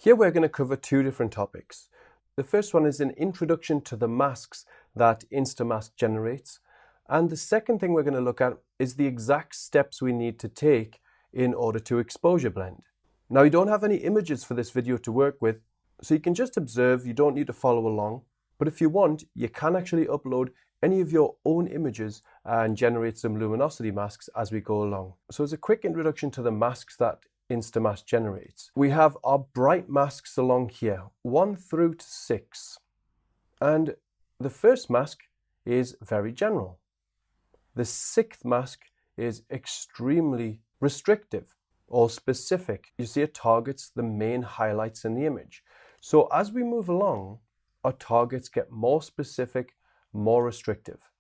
Here we're going to cover two different topics. The first one is an introduction to the masks that InstaMask generates. And the second thing we're going to look at is the exact steps we need to take in order to exposure blend. Now, you don't have any images for this video to work with, so you can just observe, you don't need to follow along. But if you want, you can actually upload any of your own images and generate some luminosity masks as we go along. So as a quick introduction to the masks that InstaMask generates, we have our bright masks along here, 1 through to 6. And the first mask is very general. The 6th mask is extremely restrictive or specific. You see, it targets the main highlights in the image. So as we move along, our targets get more specific, more restrictive.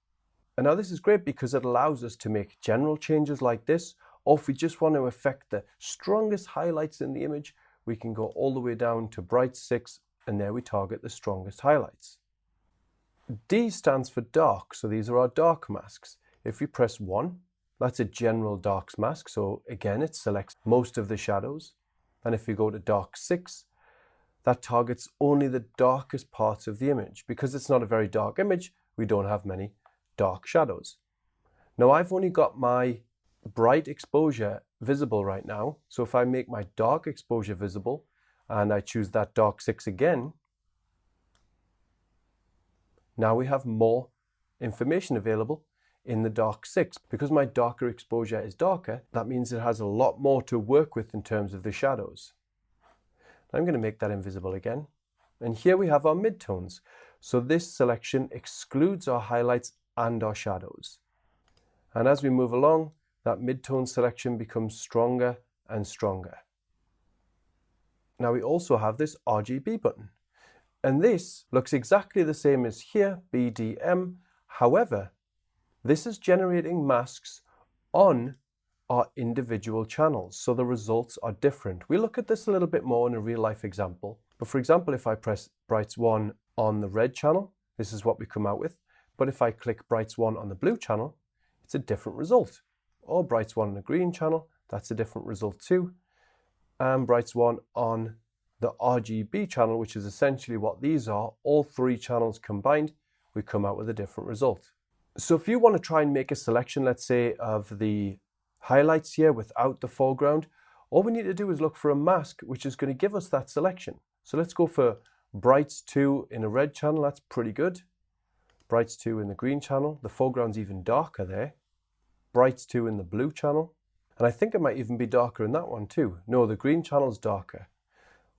And now this is great because it allows us to make general changes like this, or if we just want to affect the strongest highlights in the image, we can go all the way down to bright 6, and there we target the strongest highlights. D stands for dark, so these are our dark masks. If we press 1, that's a general darks mask, so again it selects most of the shadows. And if we go to dark 6, that targets only the darkest parts of the image. Because it's not a very dark image, we don't have many dark shadows. Now I've only got my bright exposure visible right now, so if I make my dark exposure visible and I choose that dark 6 again, now we have more information available in the dark 6. Because my darker exposure is darker, that means it has a lot more to work with in terms of the shadows. I'm going to make that invisible again. And here we have our midtones. So this selection excludes our highlights and our shadows. And as we move along, that midtone selection becomes stronger and stronger. Now we also have this RGB button. And this looks exactly the same as here, BDM. However, this is generating masks on our individual channels, so the results are different. We'll look at this a little bit more in a real life example. But for example, if I press Brights 1 on the red channel, this is what we come out with. But if I click Brights 1 on the blue channel, it's a different result. Or Brights 1 on the green channel, that's a different result too. And Brights 1 on the RGB channel, which is essentially what these are, all 3 channels combined, we come out with a different result. So if you want to try and make a selection, let's say, of the highlights here without the foreground, all we need to do is look for a mask which is going to give us that selection. So let's go for Brights 2 in a red channel, that's pretty good. Brights 2 in the green channel, the foreground's even darker there. Brights 2 in the blue channel, and I think it might even be darker in that one too. No, the green channel's darker.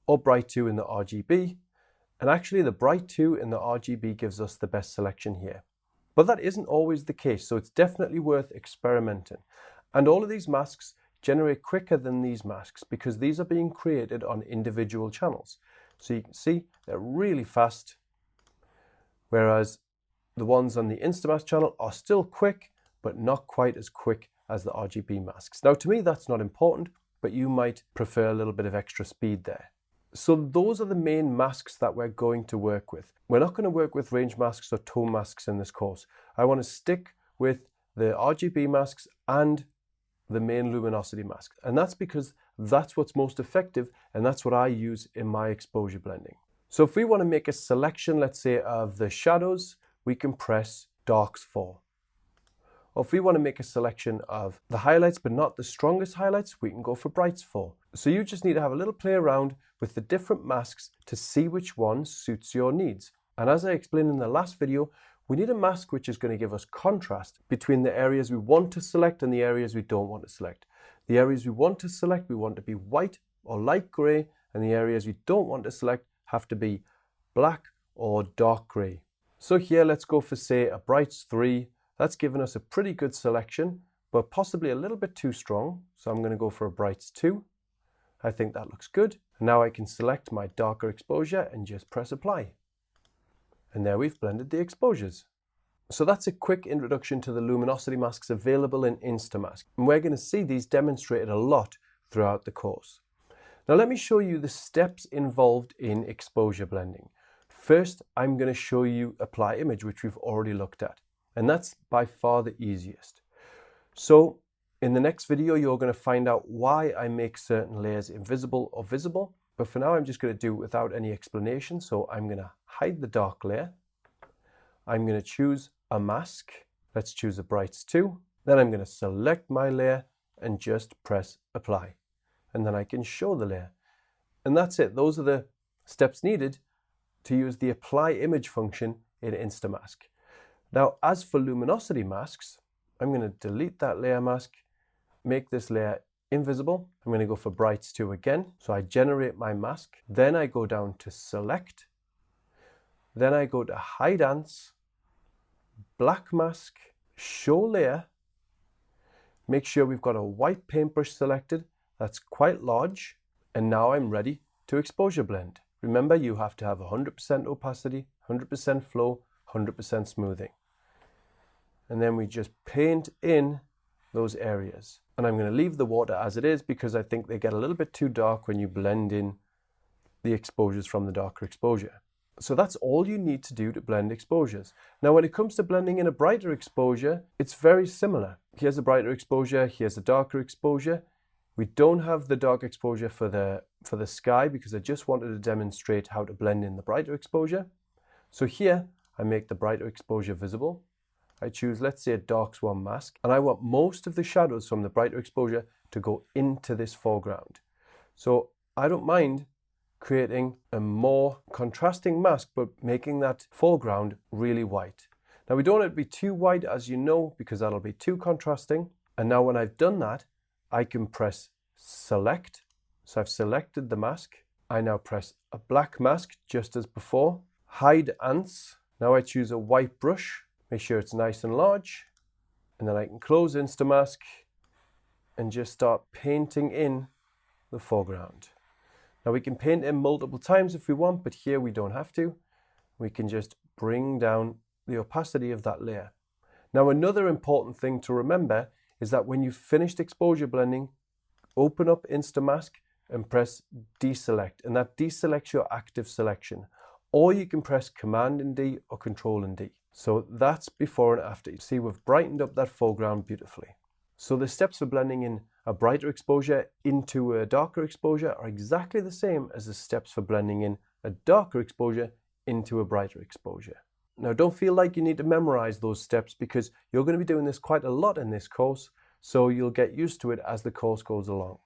Or Bright 2 in the RGB, and actually the Bright 2 in the RGB gives us the best selection here. But that isn't always the case, so it's definitely worth experimenting. And all of these masks generate quicker than these masks because these are being created on individual channels. So you can see they're really fast, whereas the ones on the InstaMask channel are still quick, but not quite as quick as the RGB masks. Now to me that's not important, but you might prefer a little bit of extra speed there. So those are the main masks that we're going to work with. We're not going to work with range masks or tone masks in this course. I want to stick with the RGB masks and the main luminosity mask. And that's because that's what's most effective, and that's what I use in my exposure blending. So if we want to make a selection, let's say, of the shadows, we can press Darks 4. Or if we want to make a selection of the highlights, but not the strongest highlights, we can go for Brights 4. So you just need to have a little play around with the different masks to see which one suits your needs. And as I explained in the last video, we need a mask which is going to give us contrast between the areas we want to select and the areas we don't want to select. The areas we want to select, we want to be white or light grey, and the areas we don't want to select have to be black or dark grey. So here let's go for, say, a Brights 3. That's given us a pretty good selection, but possibly a little bit too strong. So I'm going to go for a Brights 2. I think that looks good. And now I can select my darker exposure and just press apply. And there we've blended the exposures. So that's a quick introduction to the luminosity masks available in InstaMask. And we're going to see these demonstrated a lot throughout the course. Now let me show you the steps involved in exposure blending. First, I'm going to show you apply image, which we've already looked at. And that's by far the easiest. So in the next video, you're going to find out why I make certain layers invisible or visible, But for now, I'm just going to do it without any explanation. So I'm going to hide the dark layer. I'm going to choose a mask. Let's choose a brights 2. Then I'm going to select my layer and just press apply. And then I can show the layer. And that's it. Those are the steps needed to use the apply image function in InstaMask. Now, as for luminosity masks, I'm going to delete that layer mask, make this layer invisible. I'm going to go for brights 2 again. So I generate my mask. Then I go down to select. Then I go to hide ants, black mask, show layer. Make sure we've got a white paintbrush selected. That's quite large. And now I'm ready to exposure blend. Remember, you have to have 100% opacity, 100% flow, 100% smoothing. And then we just paint in those areas. And I'm going to leave the water as it is because I think they get a little bit too dark when you blend in the exposures from the darker exposure. So that's all you need to do to blend exposures. Now, when it comes to blending in a brighter exposure, it's very similar. Here's a brighter exposure, here's a darker exposure. We don't have the dark exposure for the sky because I just wanted to demonstrate how to blend in the brighter exposure. So here, I make the brighter exposure visible. I choose, let's say, a dark swan mask, and I want most of the shadows from the brighter exposure to go into this foreground. So I don't mind creating a more contrasting mask, but making that foreground really white. Now, we don't want it to be too white, as you know, because that'll be too contrasting. And now when I've done that, I can press select. So I've selected the mask. I now press a black mask, just as before. Hide ants. Now I choose a white brush. Make sure it's nice and large. And then I can close InstaMask and just start painting in the foreground. Now we can paint in multiple times if we want, but here we don't have to. We can just bring down the opacity of that layer. Now, another important thing to remember is that when you've finished exposure blending, open up InstaMask and press deselect, and that deselects your active selection. Or you can press Command and D or Control and D. So that's before and after. You see, we've brightened up that foreground beautifully. So the steps for blending in a brighter exposure into a darker exposure are exactly the same as the steps for blending in a darker exposure into a brighter exposure. Now, don't feel like you need to memorize those steps because you're going to be doing this quite a lot in this course, so you'll get used to it as the course goes along.